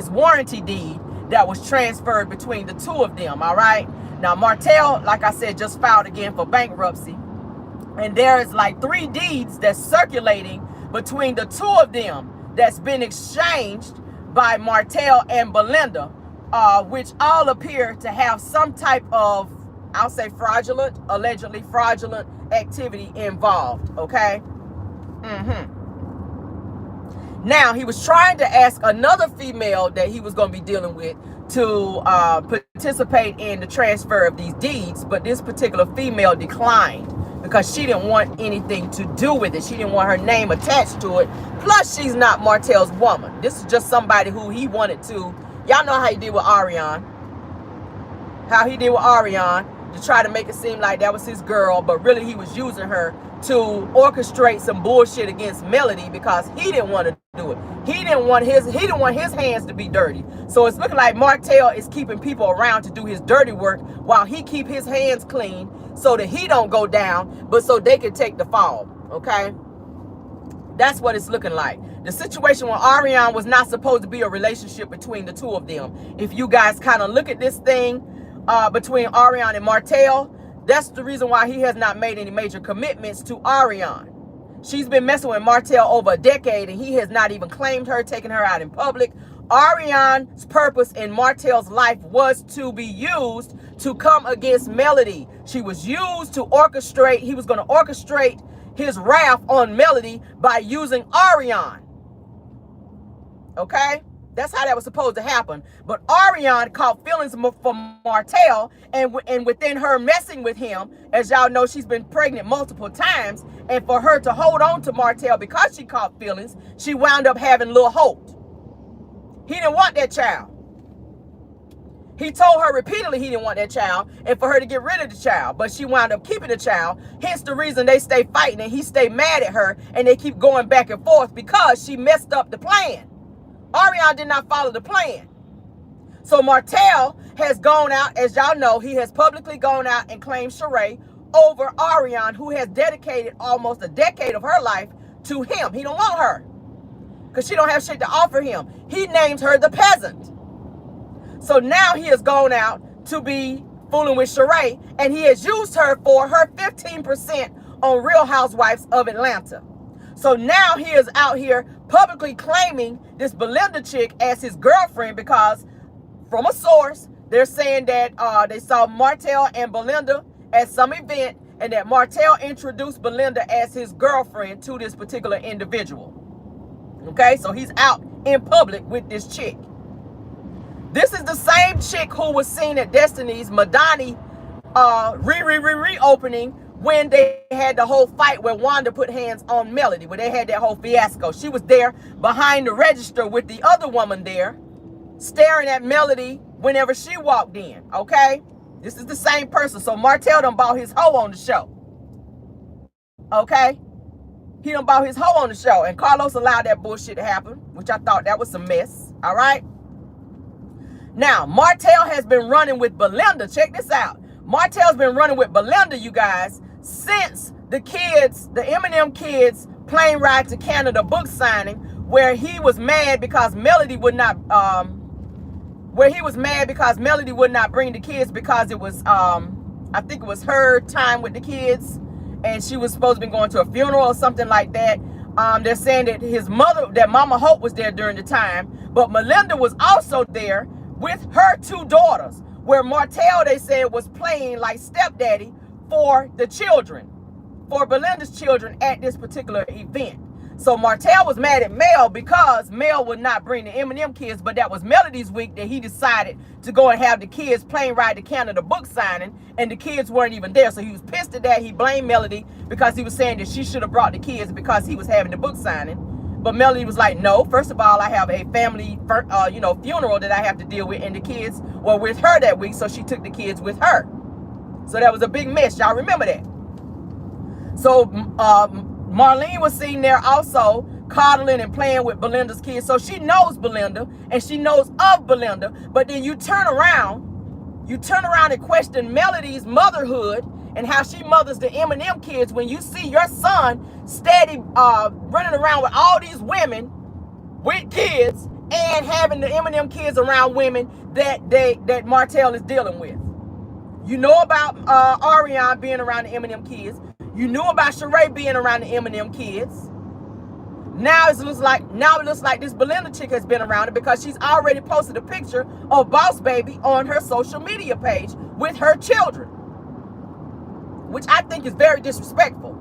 warranty deed that was transferred between the two of them. All right. Now, Martell, like I said, just filed again for bankruptcy. And there is like 3 deeds that's circulating between the two of them that's been exchanged by Martell and Belinda, which all appear to have some type of, I'll say fraudulent, allegedly fraudulent activity involved. Okay. Now, he was trying to ask another female that he was going to be dealing with to participate in the transfer of these deeds, but this particular female declined because she didn't want anything to do with it. She didn't want her name attached to it. Plus, she's not Martell's woman. This is just somebody who he wanted to. Y'all know how he did with Ariane. How he did with Ariane to try to make it seem like that was his girl, but really he was using her to orchestrate some bullshit against Melody because he didn't want to do it. He didn't want his hands to be dirty. So it's looking like Martell is keeping people around to do his dirty work while he keep his hands clean so that he don't go down, but so they can take the fall. Okay? That's what it's looking like. The situation with Ariane was not supposed to be a relationship between the two of them. If you guys kind of look at this thing between Ariane and Martell, that's the reason why he has not made any major commitments to Ariane. She's been messing with Martell over a decade, and he has not even claimed her, taken her out in public. Ariane's purpose in Martell's life was to be used to come against Melody. She was used to orchestrate. He was going to orchestrate his wrath on Melody by using Ariane. Okay? That's how that was supposed to happen. But Ariane caught feelings for Martell, and within her messing with him, as y'all know, she's been pregnant multiple times, and for her to hold on to Martell because she caught feelings, she wound up having Lil Holt. He didn't want that child. He told her repeatedly he didn't want that child, and for her to get rid of the child, but she wound up keeping the child. Hence the reason they stay fighting, and he stayed mad at her, and they keep going back and forth because she messed up the plan. Ariane did not follow the plan. So Martell has gone out, as y'all know, he has publicly gone out and claimed Sheree over Ariane, who has dedicated almost a decade of her life to him. He don't want her because she don't have shit to offer him. He named her the peasant. So now he has gone out to be fooling with Sheree, and he has used her for her 15% on Real Housewives of Atlanta. So now he is out here publicly claiming this Belinda chick as his girlfriend because from a source, they're saying that they saw Martell and Belinda at some event, and that Martell introduced Belinda as his girlfriend to this particular individual. Okay, so he's out in public with this chick. This is the same chick who was seen at Destiny's Madani reopening when they had the whole fight where Wanda put hands on Melody, where they had that whole fiasco. She was there behind the register with the other woman there, staring at Melody whenever she walked in, okay? This is the same person. So Martell done bought his hoe on the show, okay? He done bought his hoe on the show, and Carlos allowed that bullshit to happen, which I thought that was some mess, all right? Now, Martell has been running with Belinda. Check this out. Martell's been running with Belinda, you guys, since the kids, the Eminem kids, plane ride to Canada book signing, where he was mad because Melody would not, bring the kids because it was, I think it was her time with the kids, and she was supposed to be going to a funeral or something like that. They're saying that his mother, that Mama Hope was there during the time, but Melinda was also there with her two daughters, where Martell, they said, was playing like stepdaddy for the children, for Belinda's children at this particular event. So Martell was mad at Mel because Mel would not bring the Eminem kids, but that was Melody's week that he decided to go and have the kids plane ride to Canada book signing, and the kids weren't even there. So he was pissed at that. He blamed Melody because he was saying that she should have brought the kids because he was having the book signing. But Melody was like, no, first of all, I have a family, funeral that I have to deal with, and the kids were with her that week, so she took the kids with her. So that was a big mess. Y'all remember that? So Marlene was seen there also coddling and playing with Belinda's kids. So she knows Belinda, and she knows of Belinda. But then you turn around and question Melody's motherhood and how she mothers the Eminem kids when you see your son steady running around with all these women with kids and having the Eminem kids around women that Martell is dealing with. You know about Ariane being around the Eminem kids. You knew about Sheree being around the Eminem kids. Now it looks like this Belinda chick has been around it because she's already posted a picture of Boss Baby on her social media page with her children, which I think is very disrespectful.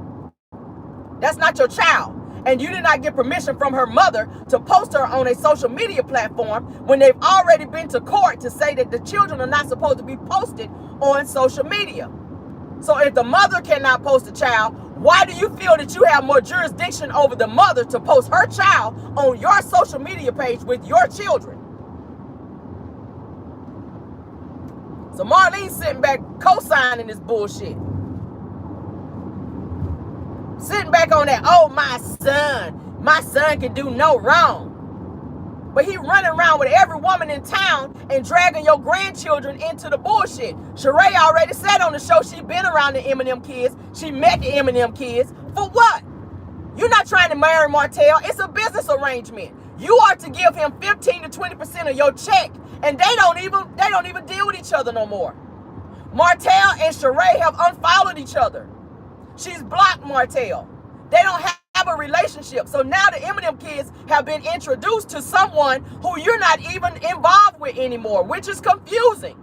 That's not your child. And you did not get permission from her mother to post her on a social media platform when they've already been to court to say that the children are not supposed to be posted on social media. So if the mother cannot post a child, why do you feel that you have more jurisdiction over the mother to post her child on your social media page with your children? So Marlene's sitting back co-signing this bullshit. Sitting back on that, oh, my son can do no wrong. But he running around with every woman in town and dragging your grandchildren into the bullshit. Sheree already said on the show she been around the Eminem kids. She met the Eminem kids. For what? You're not trying to marry Martell. It's a business arrangement. You are to give him 15 to 20% of your check, and they don't even deal with each other no more. Martell and Sheree have unfollowed each other. She's blocked Martell. They don't have a relationship. So now the Eminem kids have been introduced to someone who you're not even involved with anymore, which is confusing.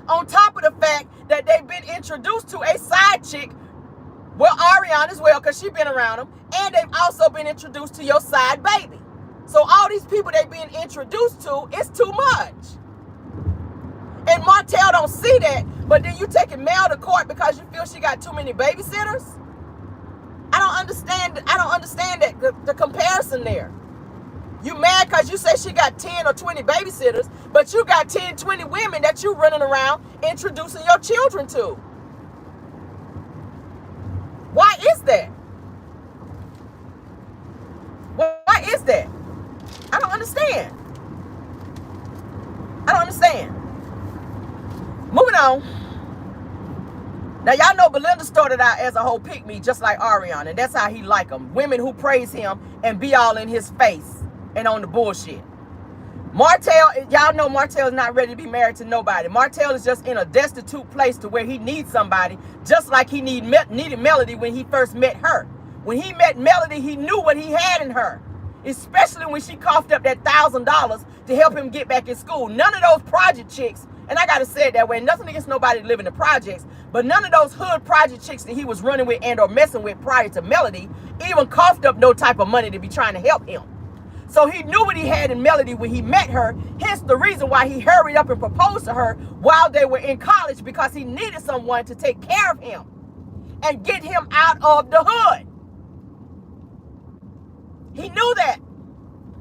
On top of the fact that they've been introduced to a side chick, well, Ariana as well, because she's been around them, and they've also been introduced to your side baby. So all these people they've been introduced to, it's too much. And Martell don't see that, but then you taking Mel to court because you feel she got too many babysitters? I don't understand that the comparison there. You mad because you say she got 10 or 20 babysitters, but you got 10, 20 women that you running around introducing your children to. Why is that? Why is that? I don't understand. I don't understand. Moving on. Now, y'all know Belinda started out as a whole pick-me, just like Ariana, and that's how he like them. Women who praise him and be all in his face and on the bullshit. Martell, y'all know Martell is not ready to be married to nobody. Martell is just in a destitute place to where he needs somebody, just like he needed Melody when he first met her. When he met Melody, he knew what he had in her, especially when she coughed up that $1,000 to help him get back in school. None of those project chicks, and I gotta say it that way, nothing against nobody living in the projects, but none of those hood project chicks that he was running with and or messing with prior to Melody even coughed up no type of money to be trying to help him. So he knew what he had in Melody when he met her, hence the reason why he hurried up and proposed to her while they were in college, because he needed someone to take care of him and get him out of the hood. He knew that.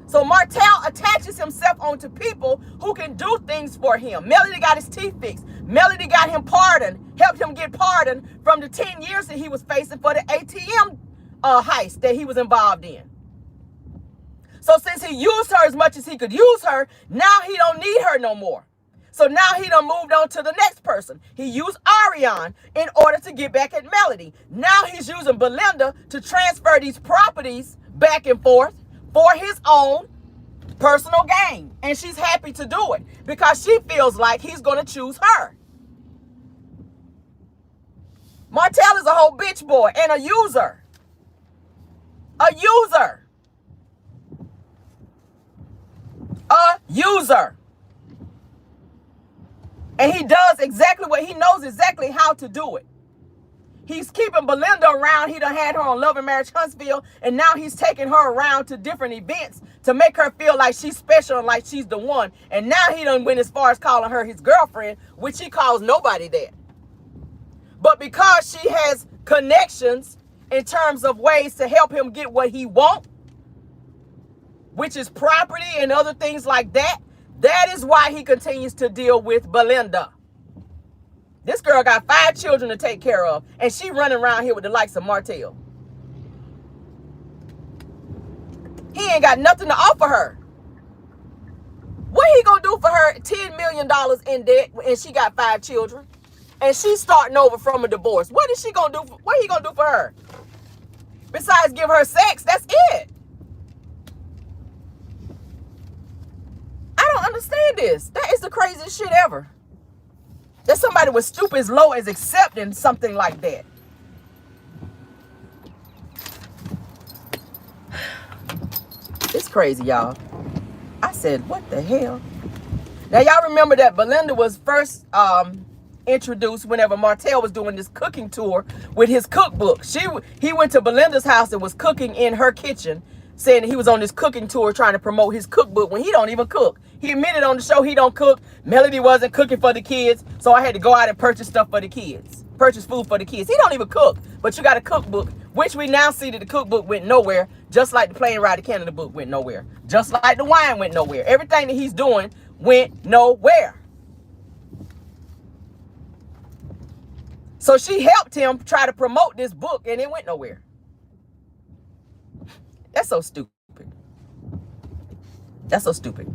So Martell attaches himself onto people who can do things for him. Melody got his teeth fixed. Melody got him pardoned, helped him get pardoned from the 10 years that he was facing for the ATM heist that he was involved in. So since he used her as much as he could use her, now he don't need her no more. So now he done moved on to the next person. He used Ariana in order to get back at Melody. Now he's using Belinda to transfer these properties back and forth for his own personal gain. And she's happy to do it because she feels like he's going to choose her. Martell is a whole bitch boy and a user. A user. A user. And he does exactly what he knows exactly how to do it. He's keeping Belinda around. He done had her on Love and Marriage Huntsville, and now he's taking her around to different events to make her feel like she's special and like she's the one. And now he done went as far as calling her his girlfriend, which he calls nobody that. But because she has connections in terms of ways to help him get what he wants, which is property and other things like that, that is why he continues to deal with Belinda. This girl got 5 children to take care of, and she running around here with the likes of Martell. He ain't got nothing to offer her. What he gonna do for her? $10 million in debt, and she got 5 children, and she's starting over from a divorce. What is she gonna do? What he gonna do for her? Besides give her sex, that's it. I don't understand this. That is the craziest shit ever. That somebody would stoop as low as accepting something like that. It's crazy, y'all. I said, what the hell? Now, y'all remember that Belinda was first introduced whenever Martell was doing this cooking tour with his cookbook. He went to Belinda's house and was cooking in her kitchen, saying that he was on this cooking tour trying to promote his cookbook when he don't even cook. He admitted on the show he don't cook. Melody wasn't cooking for the kids, so I had to go out and purchase stuff for the kids. Purchase food for the kids. He don't even cook, but you got a cookbook, which we now see that the cookbook went nowhere, just like the Plane Ride to Canada book went nowhere. Just like the wine went nowhere. Everything that he's doing went nowhere. So she helped him try to promote this book, and it went nowhere. That's so stupid. That's so stupid.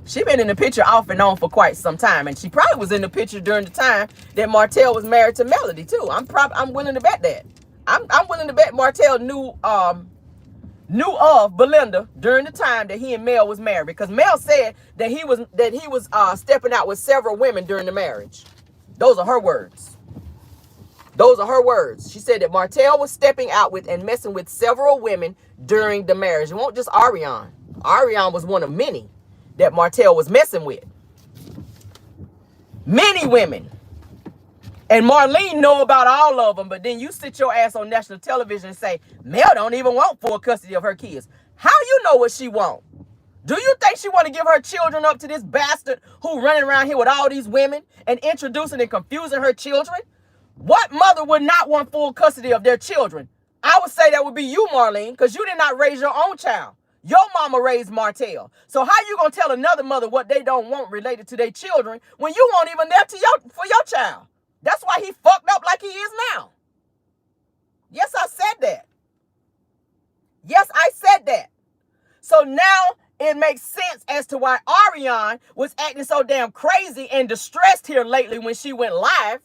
She been in the picture off and on for quite some time, and she probably was in the picture during the time that Martell was married to Melody too. I'm willing to bet that. I'm willing to bet Martell knew of Belinda during the time that he and Mel was married, because Mel said that he was stepping out with several women during the marriage. Those are her words. Those are her words. She said that Martell was stepping out with and messing with several women during the marriage. It won't just Ariane. Ariane was one of many that Martell was messing with. Many women. And Marlene know about all of them, but then you sit your ass on national television and say, Mel don't even want full custody of her kids. How you know what she want? Do you think she want to give her children up to this bastard who running around here with all these women and introducing and confusing her children? What mother would not want full custody of their children? I would say that would be you, Marlene, because you did not raise your own child. Your mama raised Martell. So how you going to tell another mother what they don't want related to their children when you weren't even there for your child? That's why he fucked up like he is now. Yes, I said that. Yes, I said that. So now it makes sense as to why Ariane was acting so damn crazy and distressed here lately when she went live.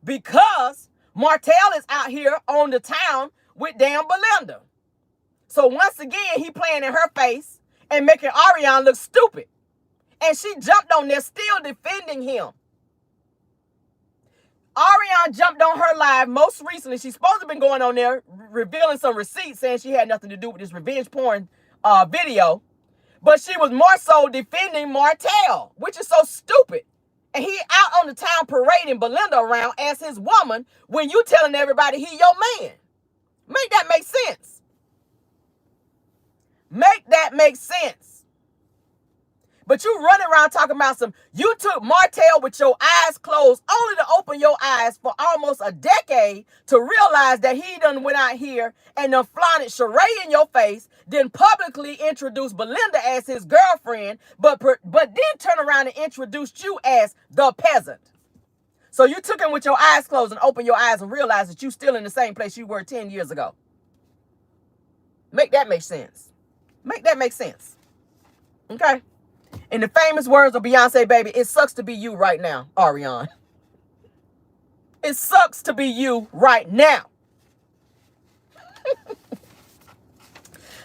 Because Martell is out here on the town with damn Belinda. So once again, he playing in her face and making Ariane look stupid. And she jumped on there still defending him. Ariane jumped on her live most recently. She's supposed to have been going on there revealing some receipts saying she had nothing to do with this revenge porn video. But she was more so defending Martell, which is so stupid. And he out on the town parading Belinda around as his woman when you telling everybody he your man. Make that make sense. Make that make sense. But you running around talking about you took Martell with your eyes closed only to open your eyes for almost a decade to realize that he done went out here and done flaunted Sheree in your face, then publicly introduced Belinda as his girlfriend, but then turn around and introduced you as the peasant. So you took him with your eyes closed and opened your eyes and realized that you still in the same place you were 10 years ago. Make that make sense. Make that make sense. Okay? In the famous words of Beyonce, baby, it sucks to be you right now, Ariane. It sucks to be you right now.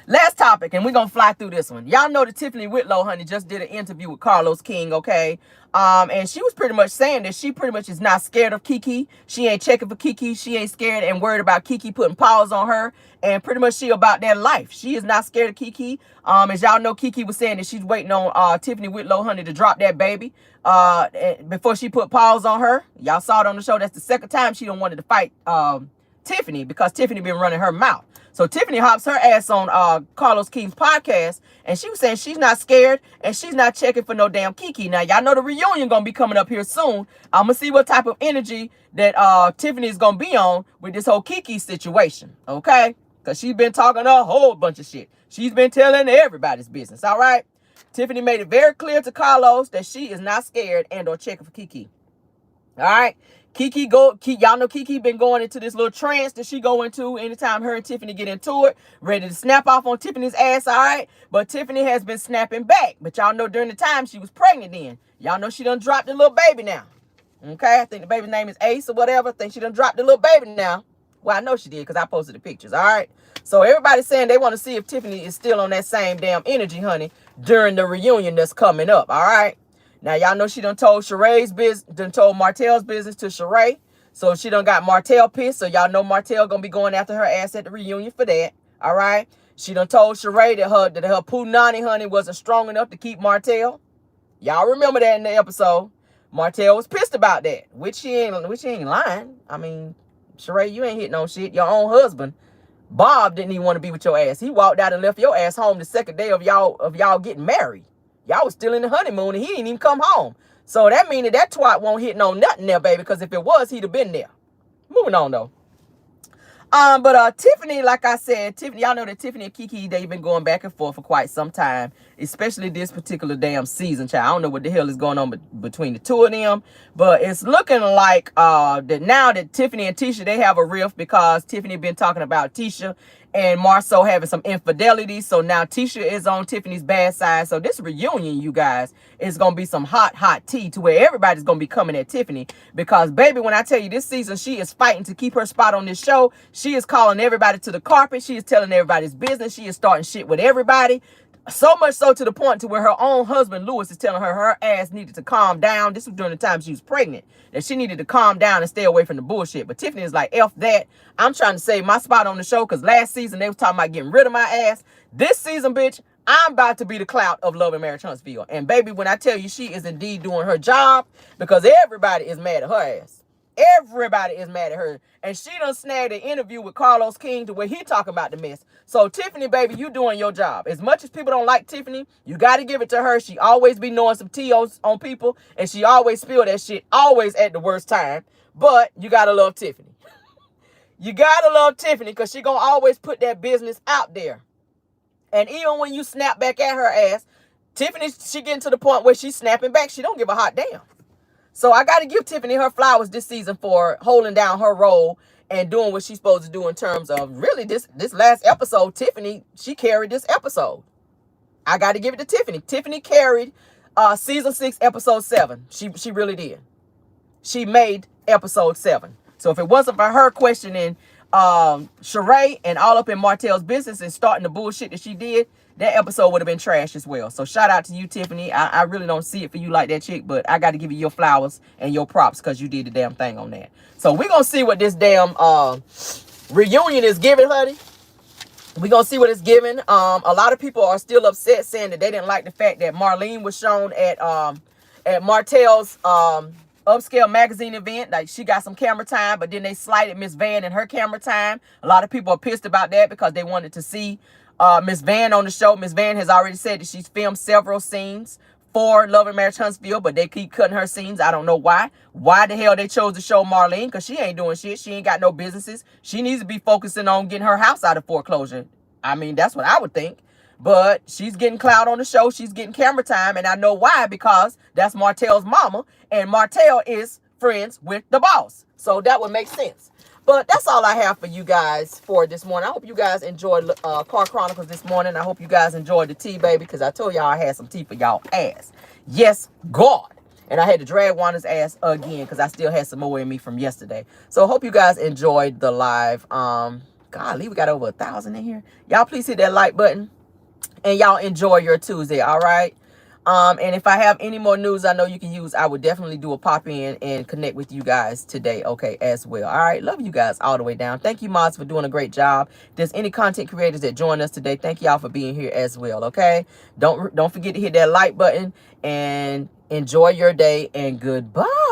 Last topic, and we're going to fly through this one. Y'all know that Tiffany Whitlow, honey, just did an interview with Carlos King, okay? And she was pretty much saying that she pretty much is not scared of Kiki. She ain't checking for Kiki. She ain't scared and worried about Kiki putting paws on her. And pretty much she about that life. She is not scared of Kiki. As y'all know, Kiki was saying that she's waiting on Tiffany Whitlow, honey, to drop that baby before she put paws on her. Y'all saw it on the show. That's the second time she don't wanted to fight Tiffany because Tiffany been running her mouth. So Tiffany hops her ass on Carlos King's podcast, and she was saying she's not scared and she's not checking for no damn Kiki. Now, y'all know the reunion going to be coming up here soon. I'm going to see what type of energy that Tiffany is going to be on with this whole Kiki situation, okay? Because she's been talking a whole bunch of shit. She's been telling everybody's business, all right? Tiffany made it very clear to Carlos that she is not scared and or checking for Kiki, all right? Y'all know Kiki been going into this little trance that she go into anytime her and Tiffany get into it, ready to snap off on Tiffany's ass, all right? But Tiffany has been snapping back. But y'all know during the time she was pregnant then. Y'all know she done dropped the little baby now. Okay? I think the baby's name is Ace or whatever. I think she done dropped the little baby now. Well, I know she did because I posted the pictures, all right? So everybody's saying they want to see if Tiffany is still on that same damn energy, honey, during the reunion that's coming up, all right? Now, y'all know she done told Sheree's business, done told Martell's business to Sheree. So she done got Martell pissed. So y'all know Martell gonna be going after her ass at the reunion for that. All right. She done told Sheree that her punani, honey, wasn't strong enough to keep Martell. Y'all remember that in the episode. Martell was pissed about that, which she ain't lying. I mean, Sheree, you ain't hitting on shit. Your own husband, Bob, didn't even want to be with your ass. He walked out and left your ass home the second day of y'all getting married. Y'all was still in the honeymoon and he didn't even come home. So that means that twat won't hit no nothing there, baby, because if it was, he'd have been there. Moving on, though. But Tiffany, like I said, y'all know that Tiffany and Kiki, they've been going back and forth for quite some time, especially this particular damn season, child. I don't know what the hell is going on between the two of them, but it's looking like that now that Tiffany and Tisha, they have a rift because Tiffany been talking about Tisha and Marceau having some infidelity. So now Tisha is on Tiffany's bad side. So this reunion, you guys, is going to be some hot tea to where everybody's going to be coming at Tiffany. Because, baby, when I tell you this season, she is fighting to keep her spot on this show. She is calling everybody to the carpet. She is telling everybody's business. She is starting shit with everybody. So much so to the point to where her own husband, Lewis, is telling her ass needed to calm down. This was during the time she was pregnant, that she needed to calm down and stay away from the bullshit. But Tiffany is like, F that. I'm trying to save my spot on the show because last season they was talking about getting rid of my ass. This season, bitch, I'm about to be the clout of Love and Marriage Huntsville. And baby, when I tell you she is indeed doing her job, because everybody is mad at her ass. Everybody is mad at her. And she done snagged an interview with Carlos King to where he talking about the mess. So Tiffany, baby, you doing your job. As much as people don't like Tiffany, you got to give it to her. She always be knowing some tea on people. And she always spill that shit, always at the worst time. But you got to love Tiffany. You got to love Tiffany because she going to always put that business out there. And even when you snap back at her ass, Tiffany, she getting to the point where she's snapping back. She don't give a hot damn. So I got to give Tiffany her flowers this season for holding down her role and doing what she's supposed to do in terms of really this last episode. Tiffany, she carried this episode. I got to give it to Tiffany. Tiffany carried season 6, episode 7. She really did. She made episode 7. So if it wasn't for her questioning Sheree and all up in Martell's business and starting the bullshit that she did, that episode would have been trash as well. So shout out to you, Tiffany. I really don't see it for you like that, chick, but I got to give you your flowers and your props because you did the damn thing on that. So we're going to see what this damn reunion is giving, honey. We're going to see what it's giving. A lot of people are still upset saying that they didn't like the fact that Marlene was shown at Martell's upscale magazine event. Like, she got some camera time, but then they slighted Miss Van and her camera time. A lot of people are pissed about that because they wanted to see Miss Van on the show. Miss Van has already said that she's filmed several scenes for Love and Marriage Huntsville, but they keep cutting her scenes. I don't know why. Why the hell they chose to show Marlene? Because she ain't doing shit. She ain't got no businesses. She needs to be focusing on getting her house out of foreclosure. I mean, that's what I would think. But she's getting clout on the show. She's getting camera time. And I know why, because that's Martell's mama. And Martell is friends with the boss. So that would make sense. But that's all I have for you guys for this morning. I hope you guys enjoyed Car Chronicles this morning. I hope you guys enjoyed the tea, baby, because I told y'all I had some tea for y'all ass. Yes, God. And I had to drag Wanda's ass again because I still had some more in me from yesterday. So I hope you guys enjoyed the live. Golly, we got over 1,000 in here. Y'all please hit that like button. And y'all enjoy your Tuesday, all right? And if I have any more news I know you can use, I would definitely do a pop in and connect with you guys today, okay, as well. All right, love you guys all the way down. Thank you, mods, for doing a great job. If there's any content creators that join us today, thank y'all for being here as well, okay? Don't forget to hit that like button and enjoy your day, and goodbye.